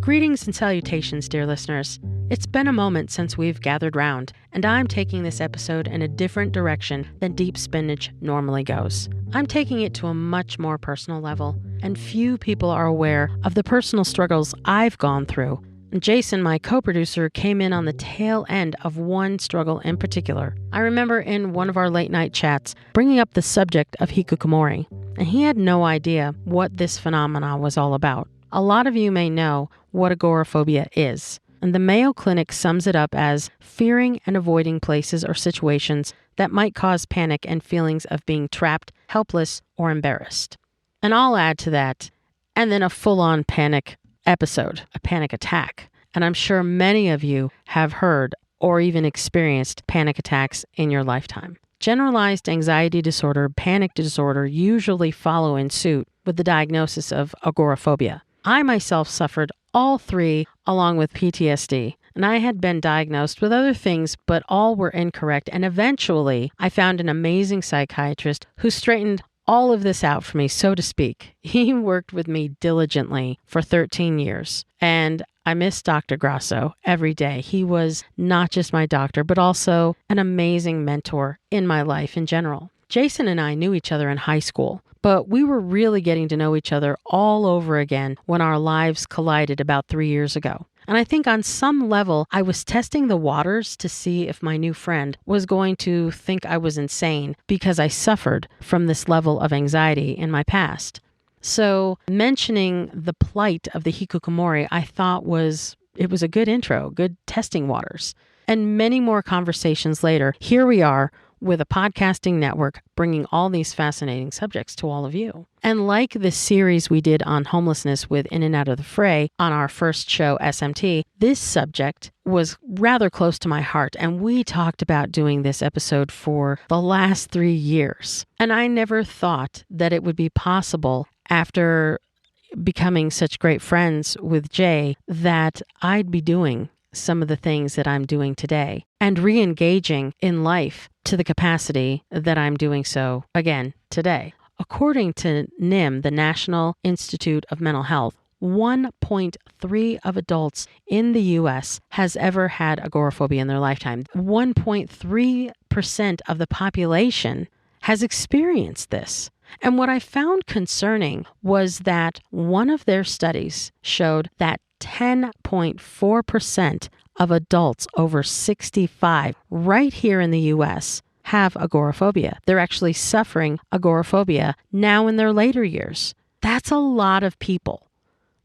Greetings and salutations, dear listeners. It's been a moment since we've gathered round, and I'm taking this episode in a different direction than Deep Spinach normally goes. I'm taking it to a much more personal level, and few people are aware of the personal struggles I've gone through. Jason, my co-producer, came in on the tail end of one struggle in particular. I remember in one of our late night chats bringing up the subject of Hikikomori, and he had no idea what this phenomenon was all about. A lot of you may know what agoraphobia is, and the Mayo Clinic sums it up as fearing and avoiding places or situations that might cause panic and feelings of being trapped, helpless, or embarrassed. And I'll add to that, and then a full-on panic episode, a panic attack. And I'm sure many of you have heard or even experienced panic attacks in your lifetime. Generalized anxiety disorder, panic disorder usually follow in suit with the diagnosis of agoraphobia. I myself suffered all three along with PTSD, and I had been diagnosed with other things, but all were incorrect. And eventually I found an amazing psychiatrist who straightened all of this out for me, so to speak. He worked with me diligently for 13 years, and I miss Dr. Grasso every day. He was not just my doctor, but also an amazing mentor in my life in general. Jason and I knew each other in high school, but we were really getting to know each other all over again when our lives collided about 3 years ago. And I think on some level, I was testing the waters to see if my new friend was going to think I was insane because I suffered from this level of anxiety in my past. So mentioning the plight of the Hikikomori, I thought it was a good intro, good testing waters. And many more conversations later, here we are with a podcasting network bringing all these fascinating subjects to all of you. And like the series we did on homelessness with In and Out of the Fray on our first show, SMT, this subject was rather close to my heart, and we talked about doing this episode for the last 3 years. And I never thought that it would be possible after becoming such great friends with Jay that I'd be doing some of the things that I'm doing today and re-engaging in life to the capacity that I'm doing so again today. According to NIM, the National Institute of Mental Health, 1.3 of adults in the U.S. has ever had agoraphobia in their lifetime. 1.3% of the population has experienced this. And what I found concerning was that one of their studies showed that 10.4% of adults over 65 right here in the U.S. have agoraphobia. They're actually suffering agoraphobia now in their later years. That's a lot of people.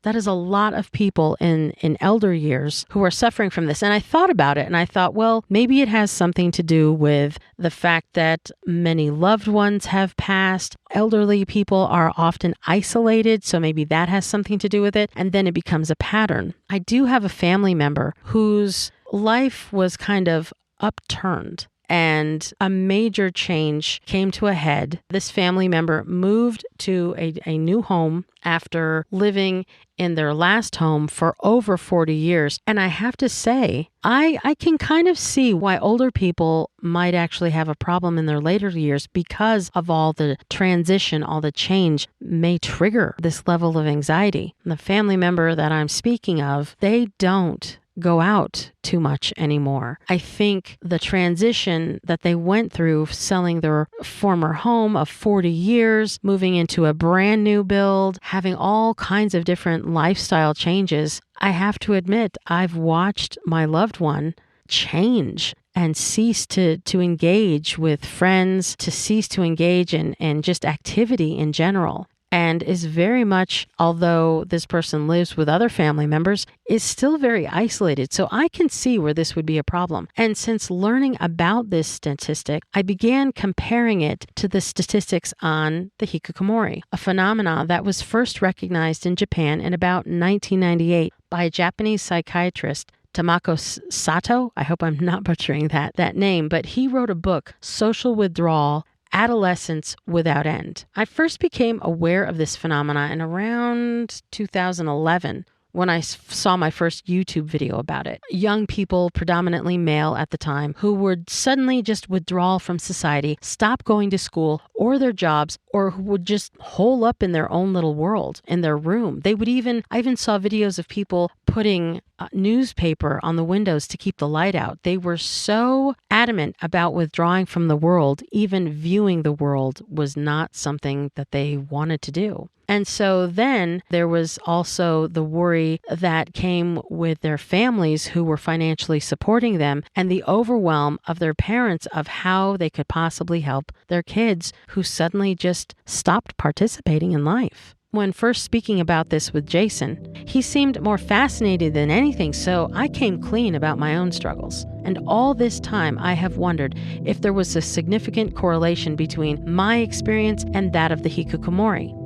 That is a lot of people in elder years who are suffering from this. And I thought about it and I thought, well, maybe it has something to do with the fact that many loved ones have passed. Elderly people are often isolated, so maybe that has something to do with it. And then it becomes a pattern. I do have a family member whose life was kind of upturned, and a major change came to a head. This family member moved to a new home after living in their last home for over 40 years. And I have to say, I can kind of see why older people might actually have a problem in their later years because of all the transition, all the change may trigger this level of anxiety. And the family member that I'm speaking of, they don't go out too much anymore. I think the transition that they went through selling their former home of 40 years, moving into a brand new build, having all kinds of different lifestyle changes, I have to admit, I've watched my loved one change and cease to engage with friends, to cease to engage in just activity in general. And is very much, although this person lives with other family members, is still very isolated. So I can see where this would be a problem. And since learning about this statistic, I began comparing it to the statistics on the Hikikomori, a phenomenon that was first recognized in Japan in about 1998 by a Japanese psychiatrist, Tamako Sato. I hope I'm not butchering that name, but he wrote a book, Social Withdrawal, Adolescence Without End. I first became aware of this phenomena in around 2011 when I saw my first YouTube video about it. Young people, predominantly male at the time, who would suddenly just withdraw from society, stop going to school or their jobs, or who would just hole up in their own little world in their room. I even saw videos of people putting newspaper on the windows to keep the light out. They were so adamant about withdrawing from the world, even viewing the world was not something that they wanted to do. And so then there was also the worry that came with their families who were financially supporting them, and the overwhelm of their parents of how they could possibly help their kids who suddenly just stopped participating in life. When first speaking about this with Jason, he seemed more fascinated than anything, so I came clean about my own struggles. And all this time, I have wondered if there was a significant correlation between my experience and that of the Hikikomori.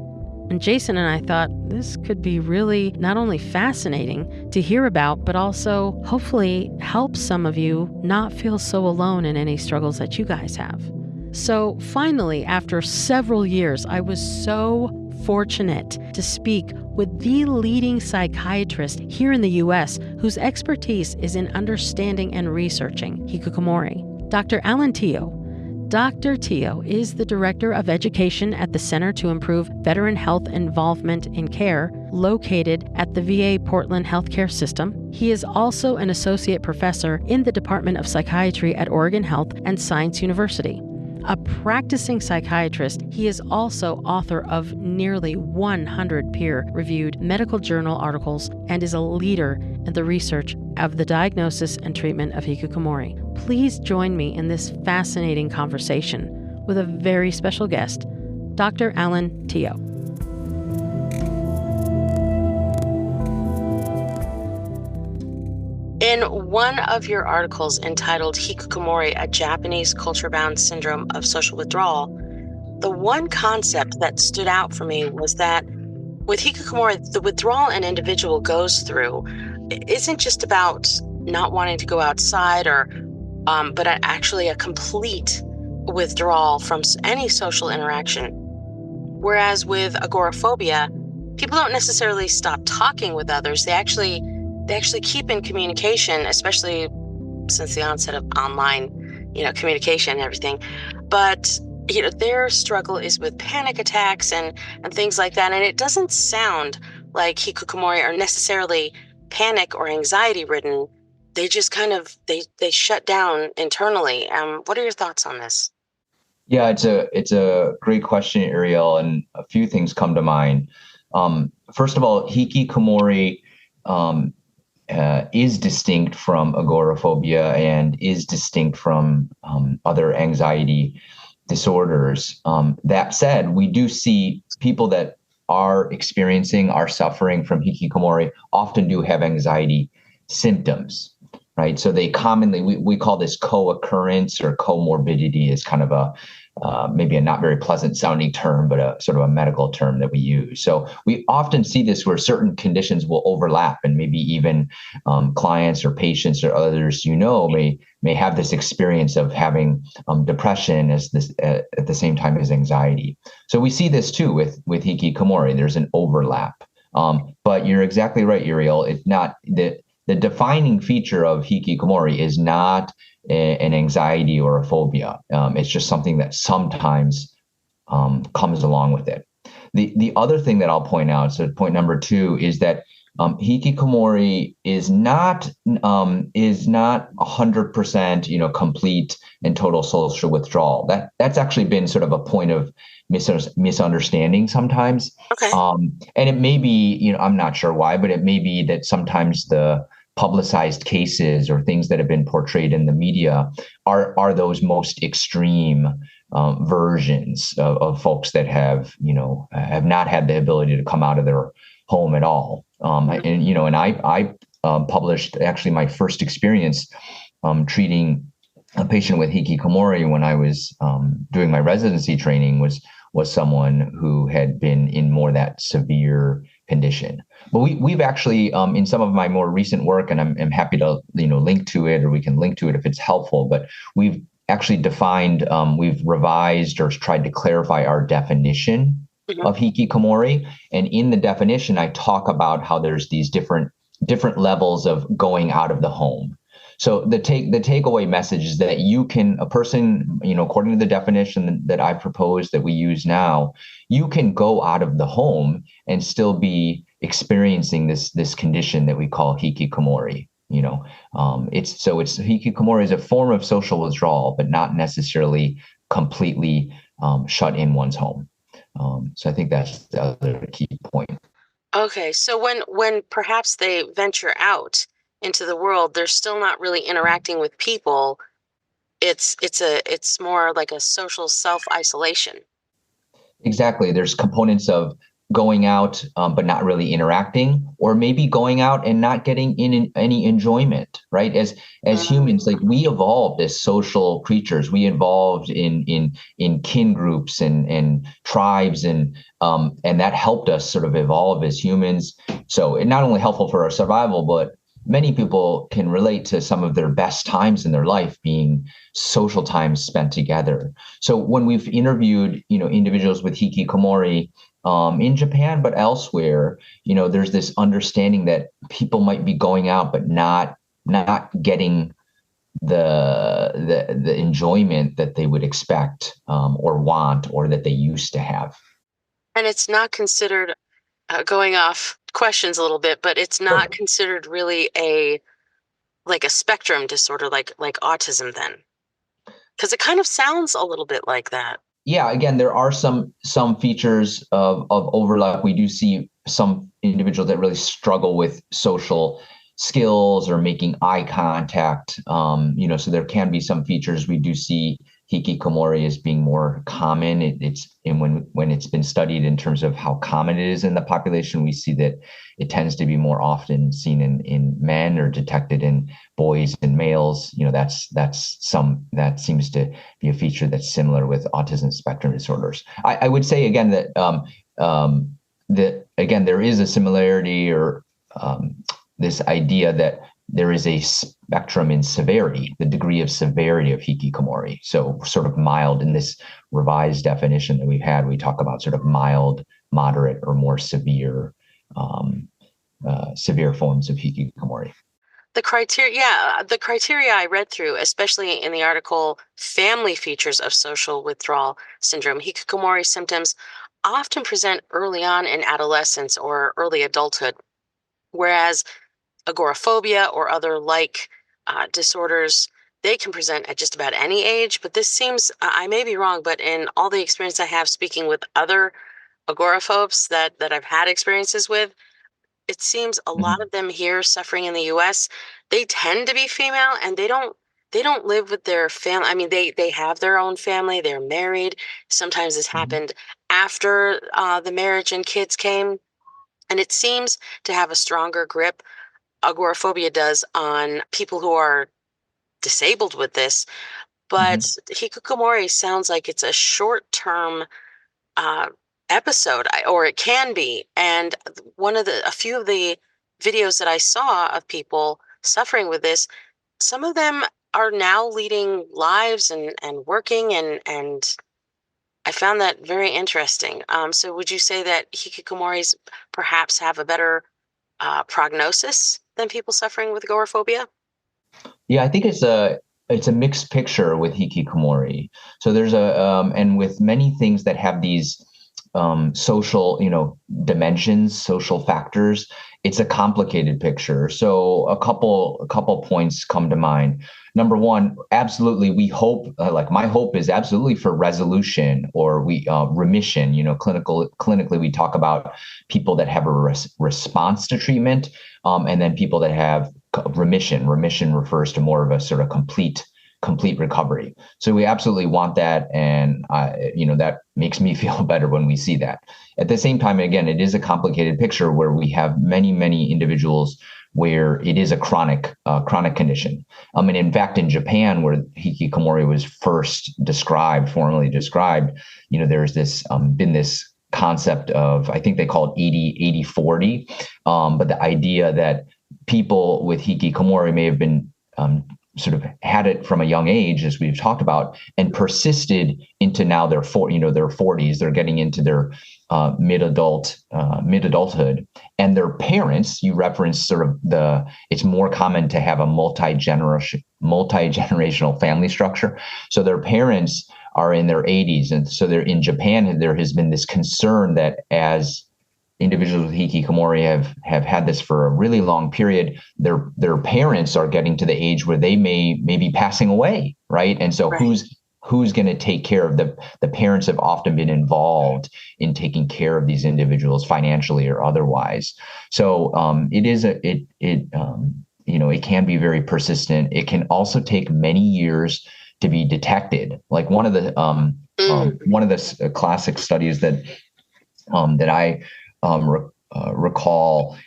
And Jason and I thought this could be really not only fascinating to hear about, but also hopefully help some of you not feel so alone in any struggles that you guys have. So finally, after several years, I was so fortunate to speak with the leading psychiatrist here in the U.S. whose expertise is in understanding and researching Hikikomori, Dr. Alan Teo. Dr. Teo is the Director of Education at the Center to Improve Veteran Health Involvement in Care, located at the VA Portland Healthcare System. He is also an Associate Professor in the Department of Psychiatry at Oregon Health and Science University. A practicing psychiatrist, he is also author of nearly 100 peer-reviewed medical journal articles and is a leader in the research of the diagnosis and treatment of Hikikomori. Please join me in this fascinating conversation with a very special guest, Dr. Alan Teo. In one of your articles entitled Hikikomori, a Japanese culture-bound syndrome of social withdrawal, the one concept that stood out for me was that with Hikikomori, the withdrawal an individual goes through isn't just about not wanting to go outside but actually a complete withdrawal from any social interaction. Whereas with agoraphobia, people don't necessarily stop talking with others. They actually keep in communication, especially since the onset of online, communication and everything. But, their struggle is with panic attacks and things like that. And it doesn't sound like Hikikomori are necessarily panic or anxiety ridden. They just kind of, they shut down internally. What are your thoughts on this? Yeah, it's a great question, Ariel, and a few things come to mind. First of all, Hikikomori is distinct from agoraphobia and is distinct from other anxiety disorders. That said, we do see people that are suffering from Hikikomori often do have anxiety symptoms, right? So they commonly, we call this co-occurrence or comorbidity is kind of a maybe a not very pleasant sounding term, but a sort of a medical term that we use. So we often see this where certain conditions will overlap, and maybe even clients or patients or others may have this experience of having depression as this at the same time as anxiety. So we see this too with Hikikomori. There's an overlap. But you're exactly right, Uriel. It's not the defining feature of Hikikomori is not an anxiety or a phobia. It's just something that sometimes comes along with it. The other thing that I'll point out, so point number 2, is that Hikikomori is not 100%, complete and total social withdrawal. That's actually been sort of a point of misunderstanding sometimes. Okay. And it may be, I'm not sure why, but it may be that sometimes the publicized cases or things that have been portrayed in the media are those most extreme versions of folks that have not had the ability to come out of their home at all. And I published actually my first experience treating a patient with Hikikomori when I was doing my residency training was someone who had been in more that severe condition. But we've actually, in some of my more recent work, and I'm happy to link to it, or we can link to it if it's helpful, but we've actually defined, we've revised or tried to clarify our definition Mhm. of hikikomori. And in the definition, I talk about how there's these different levels of going out of the home. So the takeaway message is that a person, according to the definition that I propose that we use now, you can go out of the home and still be experiencing this condition that we call hikikomori. It's hikikomori is a form of social withdrawal, but not necessarily completely shut in one's home. So I think that's the other key point. Okay, so when perhaps they venture out into the world, they're still not really interacting with people. It's more like a social self-isolation. Exactly. There's components of going out, but not really interacting, or maybe going out and not getting in any enjoyment. Right? As humans, like we evolved as social creatures. We evolved in kin groups and tribes, and that helped us sort of evolve as humans. So it not only helpful for our survival, but many people can relate to some of their best times in their life being social times spent together. So when we've interviewed, individuals with hikikomori in Japan, but elsewhere, there's this understanding that people might be going out, but not getting the enjoyment that they would expect or want or that they used to have. And it's not considered, going off questions a little bit, but it's not Sure. considered really a spectrum disorder like autism then. Because it kind of sounds a little bit like that. Yeah, again, there are some features of overlap. We do see some individuals that really struggle with social skills or making eye contact. So there can be some features. We do see hikikomori as being more common. And when it's been studied in terms of how common it is in the population, we see that it tends to be more often seen in men or detected in boys and males. That seems to be a feature that's similar with autism spectrum disorders. I would say again that again there is a similarity or this idea that there is a spectrum in severity, the degree of severity of hikikomori. So sort of mild in this revised definition that we've had, we talk about sort of mild, moderate, or more severe forms of hikikomori. The criteria I read through, especially in the article Family Features of Social Withdrawal Syndrome, hikikomori symptoms often present early on in adolescence or early adulthood, whereas agoraphobia or other disorders, they can present at just about any age. But this seems, I may be wrong, but in all the experience I have speaking with other agoraphobes that I've had experiences with, it seems a lot Mhm. of them here suffering in the US, they tend to be female and they don't live with their family. I mean, they have their own family, they're married. Sometimes this Mhm. happened after the marriage and kids came, and it seems to have a stronger grip, agoraphobia does, on people who are disabled with this. But Mhm. hikikomori sounds like it's a short-term uh, episode, or it can be. And a few of the videos that I saw of people suffering with this, some of them are now leading lives and working, and I found that very interesting. So would you say that hikikomoris perhaps have a better prognosis than people suffering with agoraphobia? Yeah, I think it's a mixed picture with hikikomori. So there's and with many things that have these social, dimensions, social factors, it's a complicated picture. So a couple points come to mind. Number one, absolutely, we hope, like my hope is absolutely for resolution or remission. Clinically, we talk about people that have a response to treatment, and then people that have remission. Remission refers to more of a sort of complete recovery. So we absolutely want that, and that makes me feel better when we see that. At the same time, again, it is a complicated picture where we have many individuals where it is a chronic condition. And in fact, in Japan, where hikikomori was first formally described, there's been this concept of, I think they call it 80-80-40, but the idea that people with hikikomori may have been sort of had it from a young age, as we've talked about, and persisted into now their 40s. They're getting into their mid-adulthood, and their parents. You referenced sort of it's more common to have a multi-generational family structure. So their parents are in their 80s, and so they're in Japan. There has been this concern that as individuals with hikikomori have had this for a really long period, their parents are getting to the age where they may be passing away, right? And so Right. who's going to take care of the parents have often been involved in taking care of these individuals financially or otherwise. So it can be very persistent. It can also take many years to be detected. Like one of the classic studies that I recall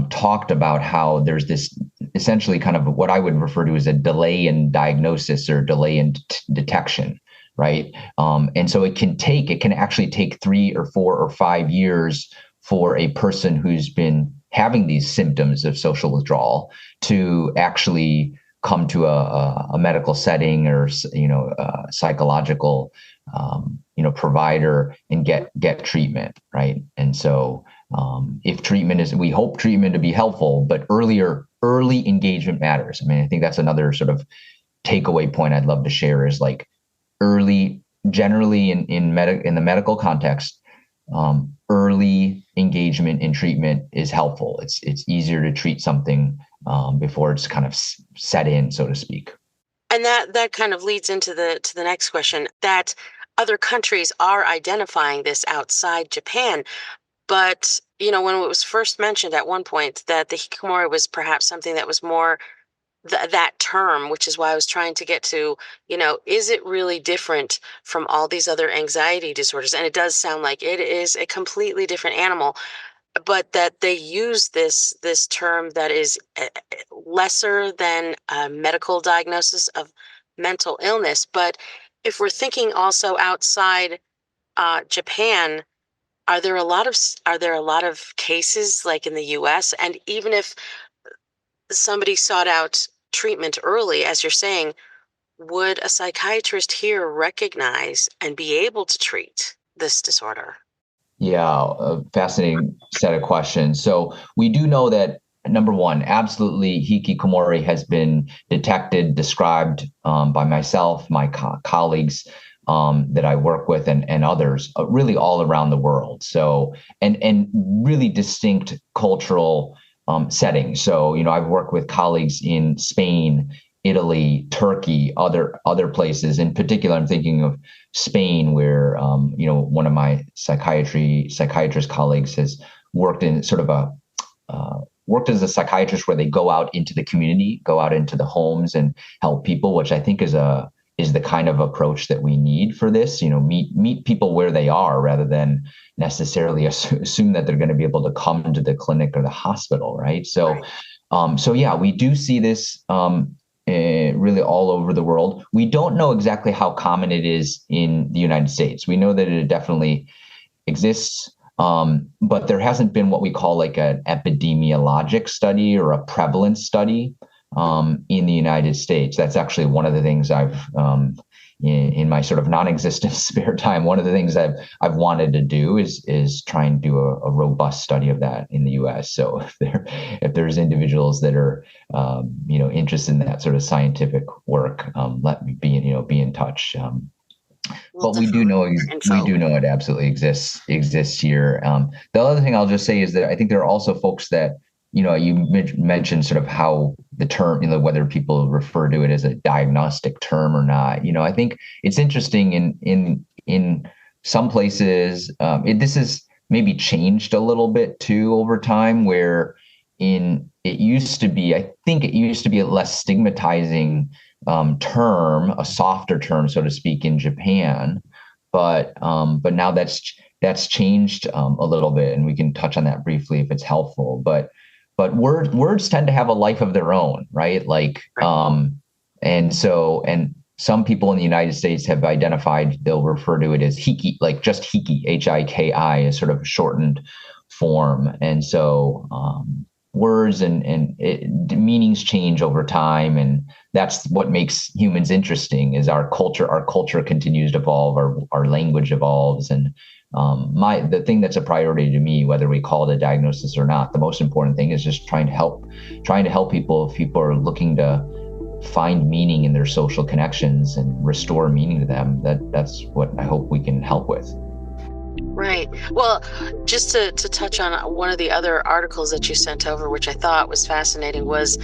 talked about how there's this essentially kind of what I would refer to as a delay in diagnosis or delay in detection, right? And so it can actually take 3 or 4 or 5 years for a person who's been having these symptoms of social withdrawal to actually come to a medical setting or psychological provider and get treatment, right? And so if we hope treatment to be helpful, but early engagement matters. I mean, I think that's another sort of takeaway point I'd love to share is like generally in the medical context, early engagement in treatment is helpful. It's easier to treat something before it's kind of set in, so to speak. And that kind of leads into the next question, that other countries are identifying this outside Japan. But, when it was first mentioned at one point that the hikikomori was perhaps something that was more that term, which is why I was trying to get to, is it really different from all these other anxiety disorders? And it does sound like it is a completely different animal, but that they use this term that is lesser than a medical diagnosis of mental illness. But if we're thinking also outside Japan, are there a lot of cases like in the US? And even if somebody sought out treatment early, as you're saying, would a psychiatrist here recognize and be able to treat this disorder? Yeah, a fascinating set of questions. So we do know that number one, absolutely, hikikomori has been detected, described by myself, my colleagues that I work with, and others, really all around the world. So and really distinct cultural settings. So I've worked with colleagues in Spain, Italy, Turkey, other places. In particular, I'm thinking of Spain, where one of my psychiatrist colleagues has worked in sort of worked as a psychiatrist where they go out into the community, go out into the homes and help people, which I think is the kind of approach that we need for this. Meet people where they are rather than necessarily assume that they're going to be able to come to the clinic or the hospital, right? So, yeah, we do see this really all over the world. We don't know exactly how common it is in the United States. We know that it definitely exists, but there hasn't been what we call like an epidemiologic study or a prevalence study in the United States. That's actually one of the things I've in my sort of non-existent spare time. One of the things I've wanted to do is try and do a robust study of that in the U.S. So if there's individuals that are interested in that sort of scientific work, let me be in touch. But we do know it absolutely exists here. The other thing I'll just say is that I think there are also folks that you mentioned sort of how the term, whether people refer to it as a diagnostic term or not. I think it's interesting in some places. This has maybe changed a little bit too over time, where I think it used to be a less stigmatizing term, a softer term, so to speak, in Japan. But now that's changed a little bit, and we can touch on that briefly if it's helpful. But words tend to have a life of their own, right? And some people in the United States have identified, they'll refer to it as hiki, like just hiki, Hiki, as sort of a shortened form. And so words and meanings change over time, and that's what makes humans interesting. Is our culture continues to evolve, our language evolves, and the thing that's a priority to me, whether we call it a diagnosis or not, the most important thing is just trying to help people. If people are looking to find meaning in their social connections and restore meaning to them, that's what I hope we can help with. Right. Well, just to touch on one of the other articles that you sent over, which I thought was fascinating, was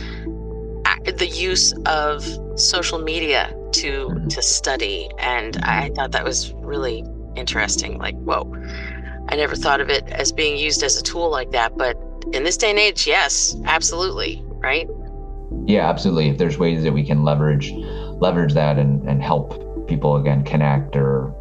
the use of social media to study. And I thought that was really interesting. Like, whoa, I never thought of it as being used as a tool like that. But in this day and age, yes, absolutely. Right. Yeah, absolutely. If there's ways that we can leverage that and help people, again, connect or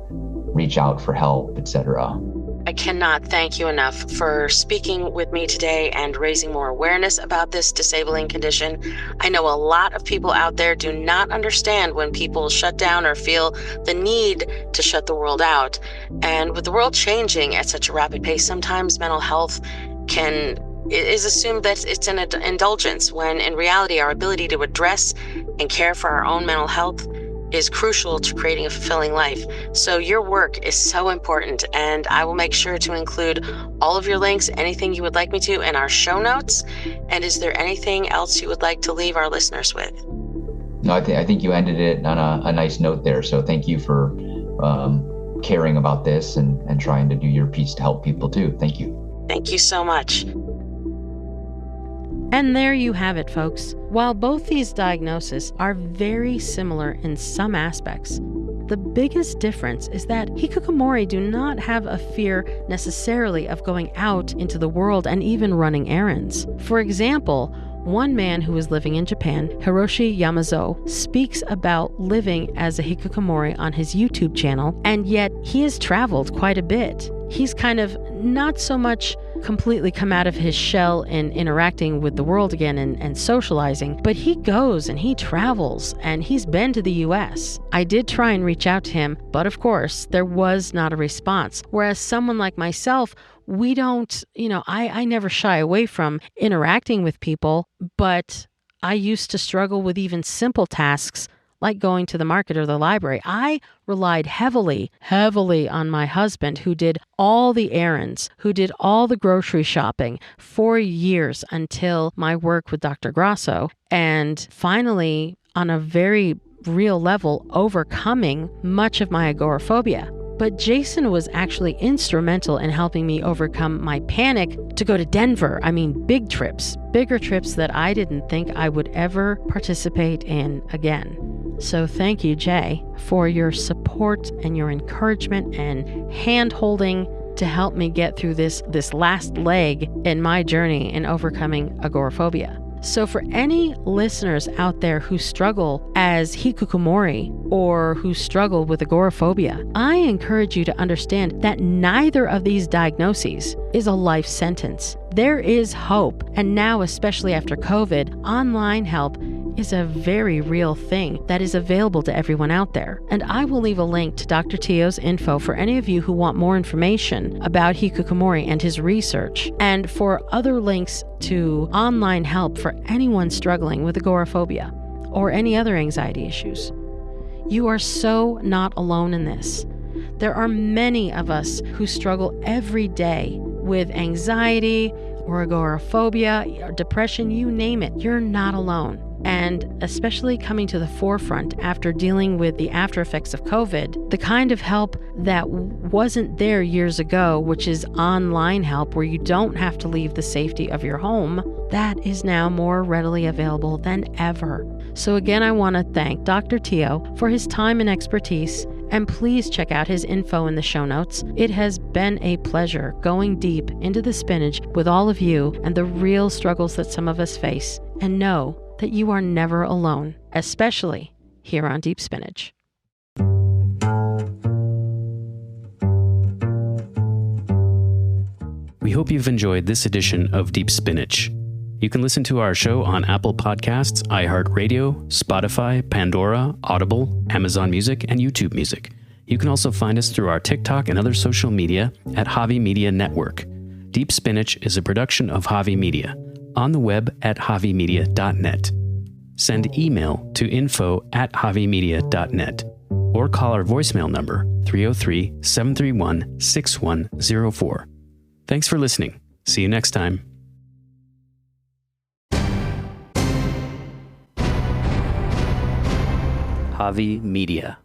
reach out for help, etc. I cannot thank you enough for speaking with me today and raising more awareness about this disabling condition. I know a lot of people out there do not understand when people shut down or feel the need to shut the world out. And with the world changing at such a rapid pace, sometimes mental health is assumed that it's an indulgence, when in reality, our ability to address and care for our own mental health is crucial to creating a fulfilling life. So your work is so important, and I will make sure to include all of your links, anything you would like me to, in our show notes. And is there anything else you would like to leave our listeners with? No, I think you ended it on a nice note there. So thank you for caring about this and trying to do your piece to help people too. Thank you. Thank you so much. And there you have it, folks. While both these diagnoses are very similar in some aspects, the biggest difference is that Hikikomori do not have a fear necessarily of going out into the world and even running errands. For example, one man who is living in Japan, Hiroshi Yamazo, speaks about living as a Hikikomori on his YouTube channel, and yet he has traveled quite a bit. He's kind of not so much completely come out of his shell in interacting with the world again and socializing, but he goes and he travels, and he's been to the US. I did try and reach out to him, but of course there was not a response. Whereas someone like myself, we don't, I never shy away from interacting with people, but I used to struggle with even simple tasks like going to the market or the library. I relied heavily on my husband, who did all the errands, who did all the grocery shopping for years until my work with Dr. Grasso. And finally, on a very real level, overcoming much of my agoraphobia. But Jason was actually instrumental in helping me overcome my panic to go to Denver. I mean, bigger trips that I didn't think I would ever participate in again. So thank you, Jay, for your support and your encouragement and hand-holding to help me get through this last leg in my journey in overcoming agoraphobia. So for any listeners out there who struggle as Hikikomori or who struggle with agoraphobia, I encourage you to understand that neither of these diagnoses is a life sentence. There is hope, and now, especially after COVID, online help is a very real thing that is available to everyone out there. And I will leave a link to Dr. Tio's info for any of you who want more information about Hikikomori and his research, and for other links to online help for anyone struggling with agoraphobia or any other anxiety issues. You are so not alone in this. There are many of us who struggle every day with anxiety or agoraphobia or depression, you name it. You're not alone. And especially coming to the forefront after dealing with the after effects of COVID, the kind of help that wasn't there years ago, which is online help where you don't have to leave the safety of your home, that is now more readily available than ever. So again, I want to thank Dr. Tio for his time and expertise, and please check out his info in the show notes. It has been a pleasure going deep into the spinach with all of you and the real struggles that some of us face, and know that you are never alone, especially here on Deep Spinach. We hope you've enjoyed this edition of Deep Spinach. You can listen to our show on Apple Podcasts, iHeartRadio, Spotify, Pandora, Audible, Amazon Music, and YouTube Music. You can also find us through our TikTok and other social media at Javi Media Network. Deep Spinach is a production of Javi Media. on the web at javimedia.net. Send email to info@javimedia.net or call our voicemail number 303-731-6104. Thanks for listening. See you next time. Javi Media.